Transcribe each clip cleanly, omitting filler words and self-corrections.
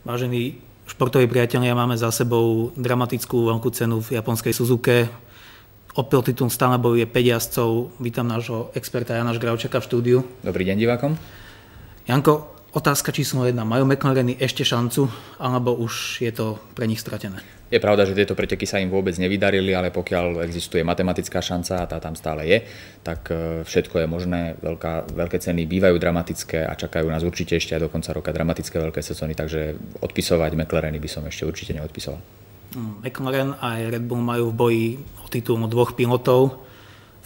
Vážení športoví priatelia, máme za sebou dramatickú veľkú cenu v japonskej Suzuke. O titul stále bojuje 5 jazdcov. Vítam nášho experta Jana Žgravčeka v štúdiu. Dobrý deň divákom. Janko, otázka číslo 1. Majú McLareny ešte šancu, alebo už je to pre nich stratené? Je pravda, že tieto preteky sa im vôbec nevydarili, ale pokiaľ existuje matematická šanca, a tá tam stále je, tak všetko je možné. Veľké ceny bývajú dramatické a čakajú nás určite ešte aj do konca roka dramatické veľké sezóny, takže odpisovať McLareny by som ešte určite neodpisoval. McLaren a Red Bull majú v boji o titul dvoch pilotov.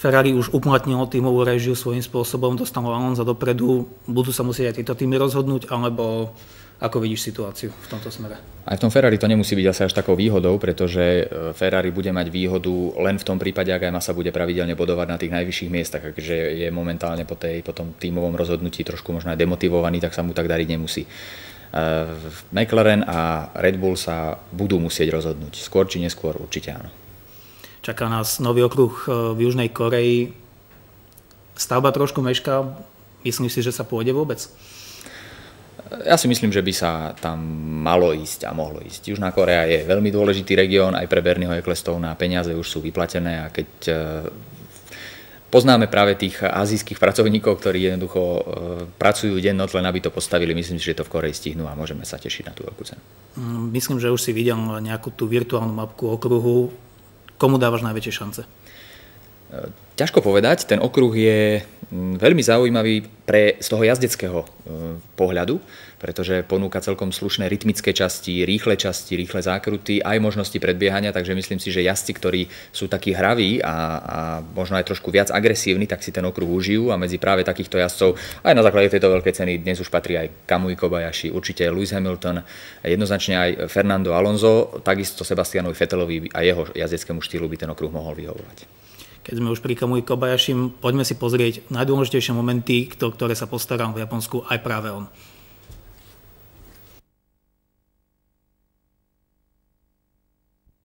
Ferrari už uplatnilo tímovú réžiu svojím spôsobom, dostalo Alonsa dopredu. Budú sa musieť aj tieto týmy rozhodnúť, alebo ako vidíš situáciu v tomto smere? Aj v tom Ferrari to nemusí byť asi až takou výhodou, pretože Ferrari bude mať výhodu len v tom prípade, ak aj Massa bude pravidelne bodovať na tých najvyšších miestach, takže je momentálne po tom tímovom rozhodnutí trošku možno aj demotivovaný, tak sa mu tak dariť nemusí. McLaren a Red Bull sa budú musieť rozhodnúť. Skôr či neskôr určite áno. Čaká nás nový okruh v Južnej Koreji. Stavba trošku mešká. Myslíš si, že sa pôjde vôbec? Ja si myslím, že by sa tam malo ísť a mohlo ísť. Južná Korea je veľmi dôležitý región aj pre Bernieho Ecclestona, peniaze už sú vyplatené a keď poznáme práve tých azijských pracovníkov, ktorí jednoducho pracujú dennoc, len aby to postavili, myslím si, že to v Koreji stihnú a môžeme sa tešiť na tú veľkú cenu. Myslím, že už si videl nejakú tú virtuálnu mapku okruhu. Komu dávaš najväčšie šance? Ťažko povedať, ten okruh je veľmi zaujímavý z toho jazdeckého pohľadu, pretože ponúka celkom slušné rytmické časti, rýchle zákruty, aj možnosti predbiehania, takže myslím si, že jazdci, ktorí sú takí hraví a možno aj trošku viac agresívni, tak si ten okruh užijú a medzi práve takýchto jazdcov aj na základe tejto veľkej ceny dnes už patrí aj Kamui Kobayashi, určite Lewis Hamilton, jednoznačne aj Fernando Alonso, takisto Sebastianovi Vettelovi a jeho jazdeckému štýlu by ten okruh mohol vyhovovať. Keď sme už pri Kamui Kobayashim, poďme si pozrieť najdôležitejšie momenty, ktoré sa postaral v Japonsku aj práve on.